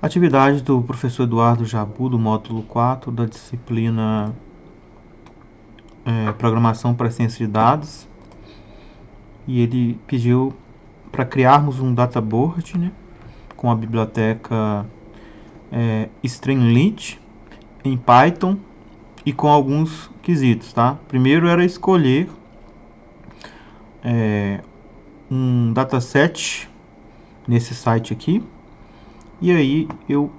Atividade do professor Eduardo Jabu, do módulo 4 da disciplina Programação para Ciência de Dados. E ele pediu para criarmos um databoard, né, com a biblioteca Streamlit em Python e com alguns quesitos, tá? Primeiro era escolher um dataset nesse site aqui. E aí eu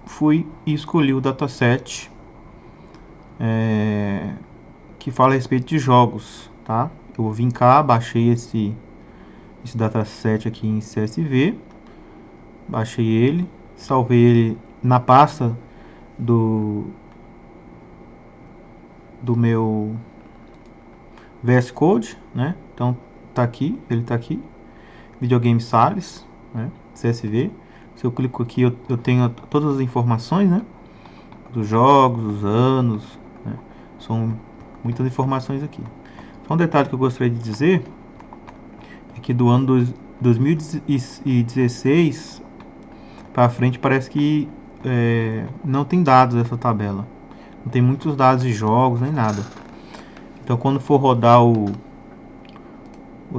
fui e escolhi o dataset que fala a respeito de jogos, tá? Eu vim cá, baixei esse dataset aqui em CSV, baixei ele, salvei ele na pasta do meu VS Code, né? Então tá aqui, ele tá aqui, videogame Salles, né? CSV. Se eu clico aqui, eu tenho todas as informações, né? Dos jogos, os anos, né? São muitas informações aqui. Só um detalhe que eu gostaria de dizer é que do ano 2016 para frente parece que não tem dados dessa tabela. Não tem muitos dados de jogos nem nada. Então quando for rodar o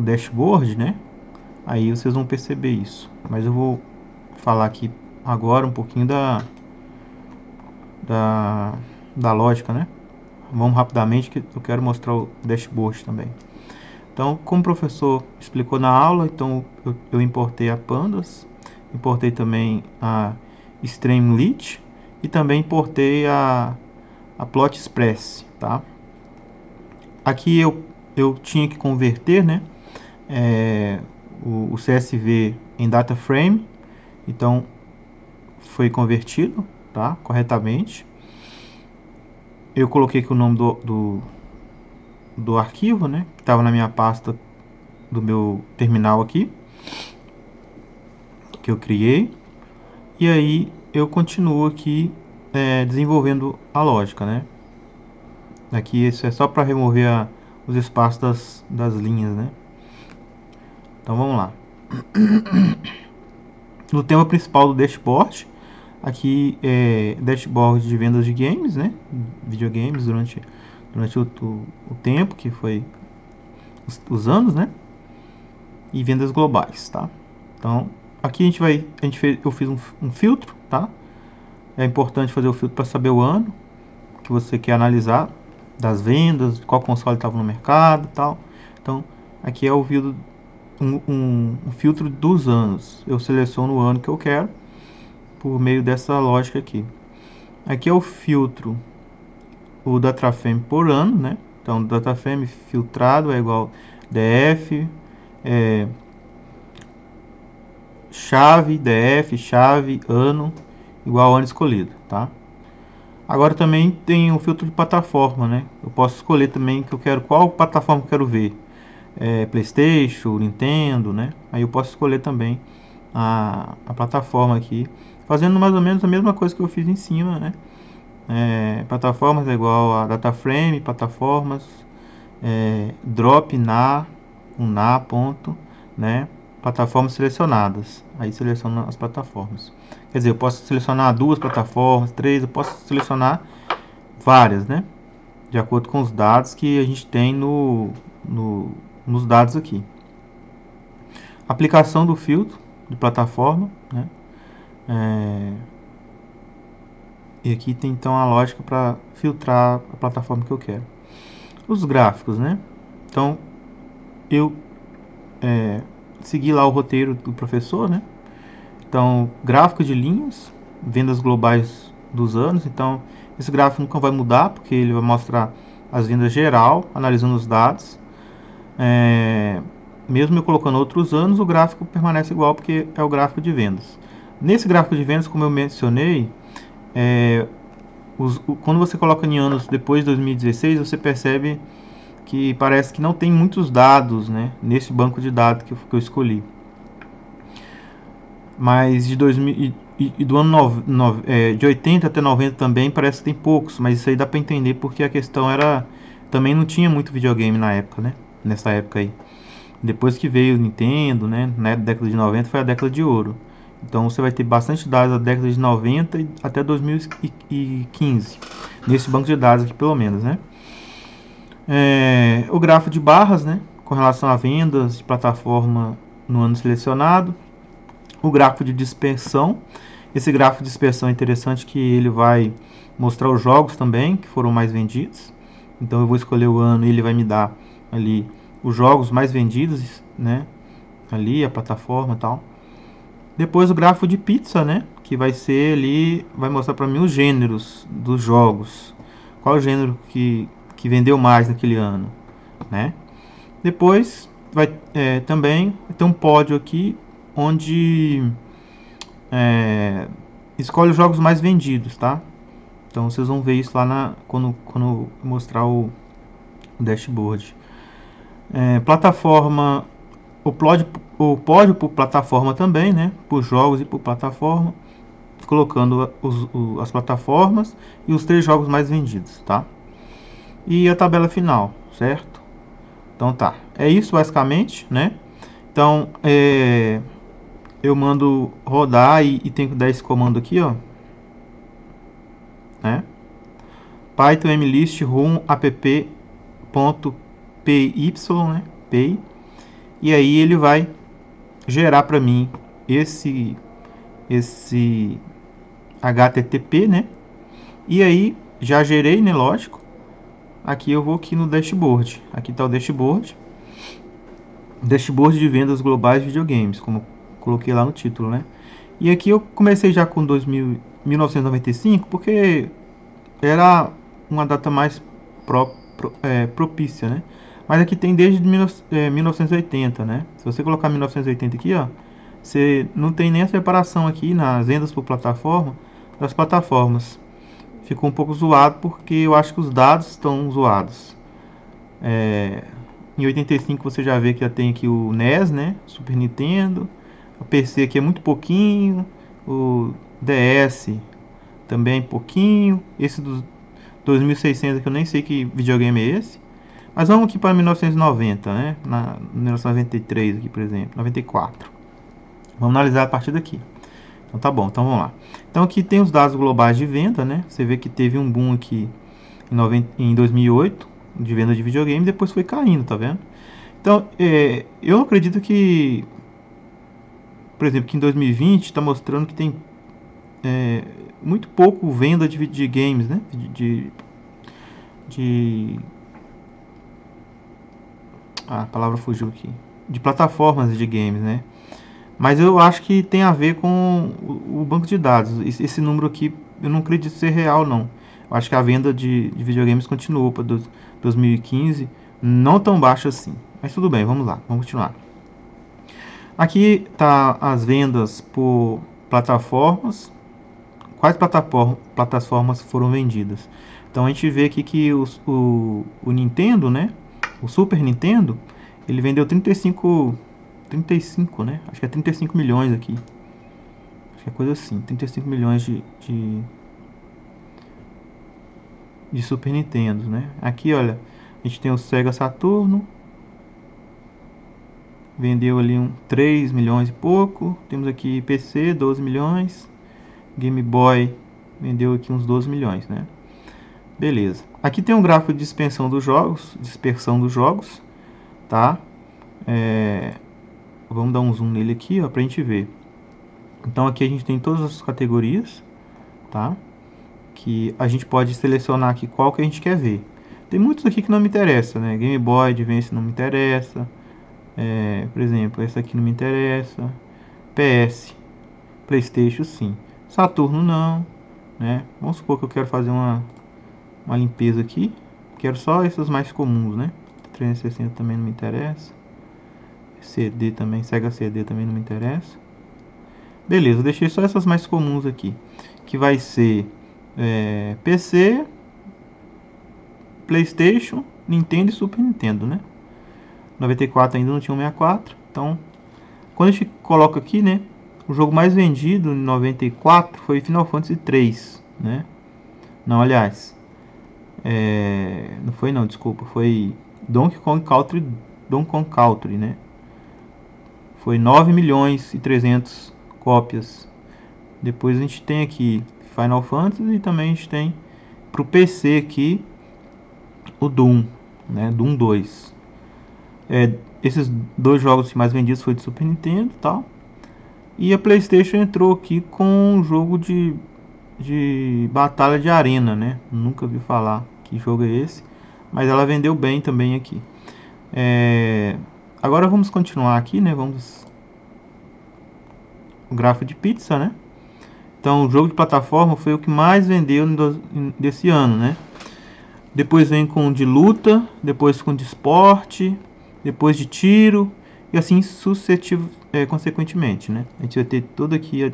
dashboard, né? Aí vocês vão perceber isso. Mas eu vou falar aqui agora um pouquinho da lógica, né? Vamos rapidamente que eu quero mostrar o dashboard também. Então, como o professor explicou na aula, então eu importei a Pandas, importei também a Streamlit e também importei a Plot Express, tá? Aqui eu tinha que converter, né, o CSV em data frame, então foi convertido, tá, corretamente. Eu coloquei aqui o nome do arquivo, né, que estava na minha pasta do meu terminal aqui, que eu criei, e aí eu continuo aqui desenvolvendo a lógica, né. Aqui isso é só para remover os espaços das linhas, né. Então vamos lá. No tema principal do dashboard, aqui é dashboard de vendas de games, né, videogames durante o tempo, que foi os anos, né, e vendas globais, tá? Então, aqui eu fiz um filtro, tá? É importante fazer o filtro para saber o ano que você quer analisar das vendas, qual console estava no mercado e tal. Então, aqui é o um filtro dos anos. Eu seleciono o ano que eu quero por meio dessa lógica aqui. Aqui é o filtro, o dataframe por ano, né? Então, dataframe filtrado é igual df, chave, df, chave, ano, igual ao ano escolhido, tá? Agora também tem o filtro de plataforma, né? Eu posso escolher também que eu quero qual plataforma que eu quero ver. PlayStation, Nintendo, né? Aí eu posso escolher também a plataforma aqui, fazendo mais ou menos a mesma coisa que eu fiz em cima, né? Plataformas é igual a dataframe, plataformas, drop na ponto, né? Plataformas selecionadas. Aí seleciono as plataformas. Quer dizer, eu posso selecionar 2 plataformas, 3, eu posso selecionar várias, né? De acordo com os dados que a gente tem nos dados aqui. Aplicação do filtro de plataforma, né? E aqui tem então a lógica para filtrar a plataforma que eu quero. Os gráficos, né? Então eu segui lá o roteiro do professor, né? Então, gráfico de linhas, vendas globais dos anos. Então, esse gráfico nunca vai mudar, porque ele vai mostrar as vendas geral, analisando os dados. Mesmo eu colocando outros anos, o gráfico permanece igual, porque é o gráfico de vendas. Nesse gráfico de vendas, como eu mencionei, quando você coloca em anos depois de 2016, você percebe que parece que não tem muitos dados, né, nesse banco de dados que eu escolhi. Mas de 2000 e do ano de 80 até 90 também parece que tem poucos, mas isso aí dá para entender porque a questão era também não tinha muito videogame na época, né? Nessa época aí. Depois que veio o Nintendo, né, na década de 90 foi a década de ouro. Então você vai ter bastante dados da década de 90 até 2015, nesse banco de dados aqui pelo menos, né? O gráfico de barras, né, com relação a vendas de plataforma no ano selecionado. O gráfico de dispersão. Esse gráfico de dispersão é interessante que ele vai mostrar os jogos também que foram mais vendidos. Então eu vou escolher o ano e ele vai me dar ali os jogos mais vendidos, né? Ali a plataforma e tal. Depois o gráfico de pizza, né? Que vai ser ali, vai mostrar para mim os gêneros dos jogos. Qual o gênero que vendeu mais naquele ano, né? Depois vai também ter um pódio aqui onde escolhe os jogos mais vendidos, tá? Então vocês vão ver isso lá quando mostrar o dashboard. Plataforma, o pódio por plataforma também, né? Por jogos e por plataforma, colocando as plataformas e os 3 jogos mais vendidos, tá? E a tabela final, certo? Então tá, é isso basicamente, né? Então eu mando rodar e tenho que dar esse comando aqui, ó, né? Python mlist rum app.py, né? Py, e aí ele vai gerar para mim esse HTTP, né? E aí já gerei, né? Lógico. Aqui eu vou aqui no dashboard. Aqui está o dashboard. Dashboard de vendas globais de videogames, como coloquei lá no título, né? E aqui eu comecei já com 1995, porque era uma data mais propícia, né? Mas aqui tem desde 1980, né? Se você colocar 1980 aqui, ó, você não tem nem a separação aqui nas vendas por plataforma das plataformas. Ficou um pouco zoado porque eu acho que os dados estão zoados. Em 85 você já vê que já tem aqui o NES, né? Super Nintendo. O PC aqui é muito pouquinho. O DS também pouquinho. Esse dos 2600 que eu nem sei que videogame é esse. Mas vamos aqui para 1990, né? 1993 aqui, por exemplo, 94. Vamos analisar a partir daqui. Então tá bom, então vamos lá. Então aqui tem os dados globais de venda, né? Você vê que teve um boom aqui em 2008 de venda de videogame, depois foi caindo, tá vendo? Então, eu acredito que, por exemplo, que em 2020 está mostrando que tem muito pouco venda de games, né? A palavra fugiu aqui. De plataformas de games, né? Mas eu acho que tem a ver com o banco de dados. Esse número aqui eu não acredito ser real, não. Eu acho que a venda de videogames continuou para 2015, não tão baixa assim. Mas tudo bem, vamos lá, vamos continuar. Aqui tá as vendas por plataformas. Quais plataformas foram vendidas? Então a gente vê aqui que o Nintendo, né? O Super Nintendo, ele vendeu 35, né? Acho que é 35 milhões aqui. Acho que é coisa assim, 35 milhões de Super Nintendo, né? Aqui, olha, a gente tem o Sega Saturno, vendeu ali 3 milhões e pouco. Temos aqui PC, 12 milhões. Game Boy vendeu aqui uns 12 milhões, né? Beleza. Aqui tem um gráfico de dispersão dos jogos, tá? Vamos dar um zoom nele aqui, ó, pra gente ver. Então aqui a gente tem todas as categorias, tá? Que a gente pode selecionar aqui qual que a gente quer ver. Tem muitos aqui que não me interessa, né? Game Boy Advance não me interessa. Por exemplo, essa aqui não me interessa. PS, PlayStation sim. Saturno não, né? Vamos supor que eu quero fazer uma limpeza aqui. Quero só essas mais comuns, né? 360 também não me interessa. CD também, Sega CD também não me interessa. Beleza, eu deixei só essas mais comuns aqui. Que vai ser PC, PlayStation, Nintendo e Super Nintendo, né? 94 ainda não tinha um 64. Então, quando a gente coloca aqui, né? O jogo mais vendido em 94 foi Final Fantasy 3, né? Não, aliás, não foi não, desculpa, foi Donkey Kong Country, né? Foi 9 milhões e 300 cópias. Depois a gente tem aqui Final Fantasy e também a gente tem para o PC aqui o Doom, né? Doom 2. Esses dois jogos mais vendidos foi de Super Nintendo e tal. E a PlayStation entrou aqui com um jogo de batalha de arena, né? Nunca vi falar que jogo é esse, mas ela vendeu bem também aqui. Agora vamos continuar aqui, né? O gráfico de pizza, né? Então o jogo de plataforma foi o que mais vendeu desse ano, né? Depois vem com de luta, depois com de esporte, depois de tiro e assim consequentemente, né? A gente vai ter todo aqui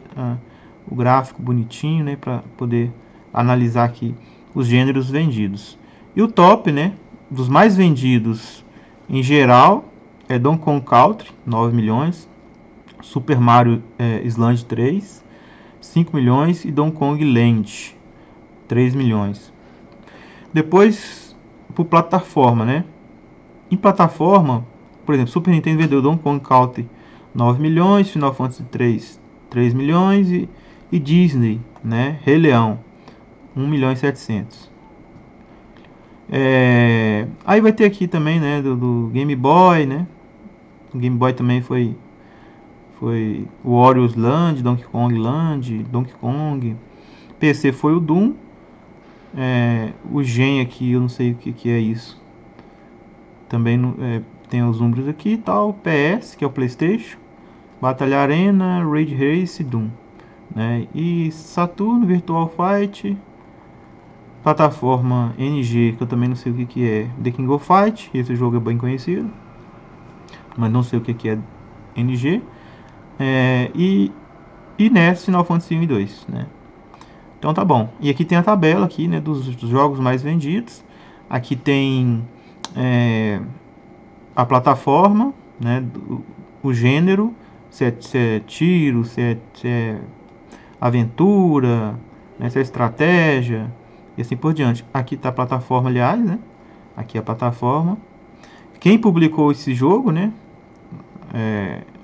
o gráfico bonitinho, né, para poder analisar aqui os gêneros vendidos. E o top, né, dos mais vendidos em geral é Donkey Kong Country, 9 milhões, Super Mario Island 3, 5 milhões e Donkey Kong Land, 3 milhões. Depois, por plataforma, né? Em plataforma, por exemplo, Super Nintendo vendeu Donkey Kong Country 9 milhões, Final Fantasy 3 milhões e Disney, né? Rei Leão 1 milhão e 700. Aí vai ter aqui também, né, do Game Boy, né? O Game Boy também foi Wario's Land, Donkey Kong Land, Donkey Kong. PC foi o Doom. O Gen aqui, eu não sei o que é isso. Também tem os números aqui e tal. PS, que é o PlayStation. Batalha Arena, Raid Race e Doom, né? E Saturno, Virtual Fight. Plataforma NG, que eu também não sei o que é. The King of Fight, esse jogo é bem conhecido, mas não sei o que é NG. E NES, Final Fantasy 1 e 2, né? Então tá bom. E aqui tem a tabela aqui, né, dos jogos mais vendidos. Aqui tem a plataforma, né, o gênero, se é tiro, se é aventura, né, se é estratégia e assim por diante. Aqui está a plataforma, aliás, né? Aqui é a plataforma. Quem publicou esse jogo, né?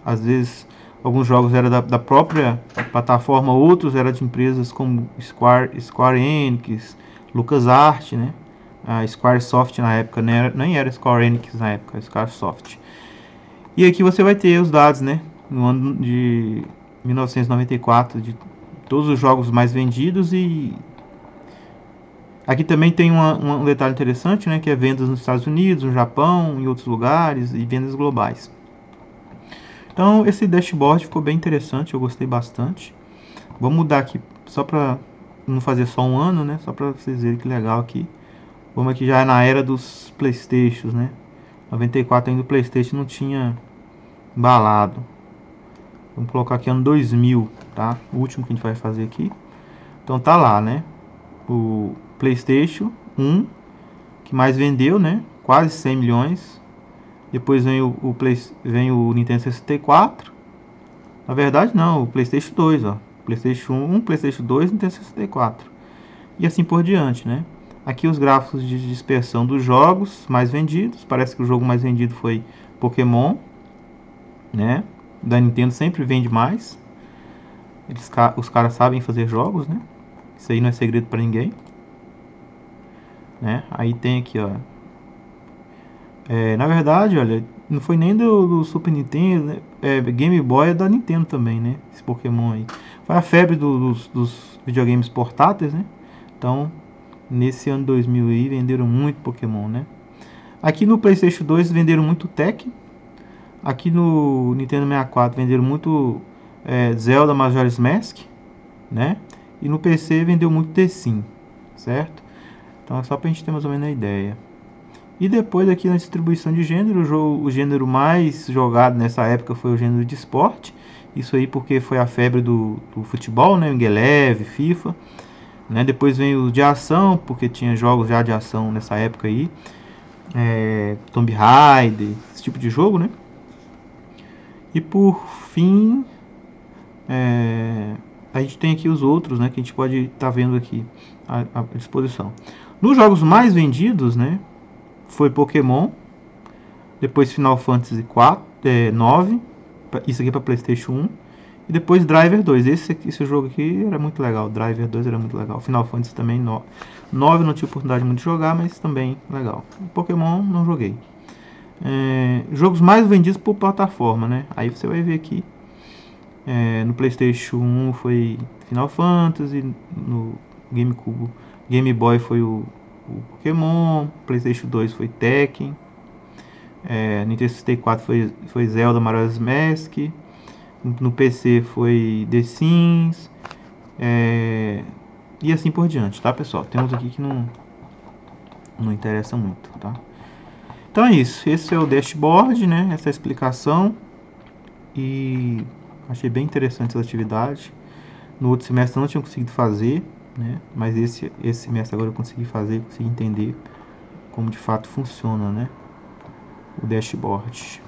Às vezes alguns jogos eram da própria plataforma, outros eram de empresas como Square Enix, LucasArts, né? A Squaresoft na época, nem era Square Enix na época, Squaresoft. E aqui você vai ter os dados, né? No ano de 1994, de todos os jogos mais vendidos. E aqui também tem um detalhe interessante, né? Que é vendas nos Estados Unidos, no Japão, em outros lugares e vendas globais. Então esse dashboard ficou bem interessante, eu gostei bastante. Vamos mudar aqui só para não fazer só um ano, né? Só para vocês verem que legal aqui. Vamos aqui já na era dos Playstations, né? 94 ainda o Playstation não tinha embalado. Vamos colocar aqui ano 2000, tá? O último que a gente vai fazer aqui. Então tá lá, né? O PlayStation 1 que mais vendeu, né? Quase 100 milhões. Depois vem vem o Nintendo 64. Na verdade não, o PlayStation 2, ó. PlayStation 1, PlayStation 2, Nintendo 64. E assim por diante, né? Aqui os gráficos de dispersão dos jogos mais vendidos. Parece que o jogo mais vendido foi Pokémon, né? Da Nintendo sempre vende mais. Os caras sabem fazer jogos, né? Isso aí não é segredo para ninguém, né? Aí tem aqui, ó. Na verdade, olha, não foi nem do Super Nintendo, né? Game Boy é da Nintendo também, né? Esse Pokémon aí. Foi a febre dos videogames portáteis, né? Então, nesse ano 2000 aí, venderam muito Pokémon, né? Aqui no PlayStation 2 venderam muito Tekken. Aqui no Nintendo 64 venderam muito Zelda Majora's Mask, né? E no PC vendeu muito The Sims, certo? Então é só pra gente ter mais ou menos a ideia. E depois aqui na distribuição de gênero, o gênero mais jogado nessa época foi o gênero de esporte. Isso aí porque foi a febre do futebol, né? Eleve, FIFA. Né? Depois vem o de ação, porque tinha jogos já de ação nessa época aí. Tomb Raider, esse tipo de jogo, né? E por fim, a gente tem aqui os outros, né? Que a gente pode estar vendo aqui à disposição. Nos jogos mais vendidos, né? Foi Pokémon, depois Final Fantasy 9, isso aqui para PlayStation 1, E depois Driver 2. Esse jogo aqui era muito legal. Driver 2 era muito legal. Final Fantasy também 9 não tive oportunidade muito de jogar, mas também legal. Pokémon não joguei. Jogos mais vendidos por plataforma, né? Aí você vai ver aqui. No PlayStation 1 foi Final Fantasy, no GameCube, Game Boy foi o Pokémon, PlayStation 2 foi Tekken, Nintendo 64 foi Zelda Majora's Mask, no PC foi The Sims, e assim por diante, tá, pessoal? Temos aqui que não interessa muito, tá? Então é isso, esse é o dashboard, né? Essa é a explicação, e achei bem interessante essa atividade. No outro semestre eu não tinha conseguido fazer, né? Mas esse semestre agora eu consegui fazer, consegui entender como de fato funciona, né? O dashboard.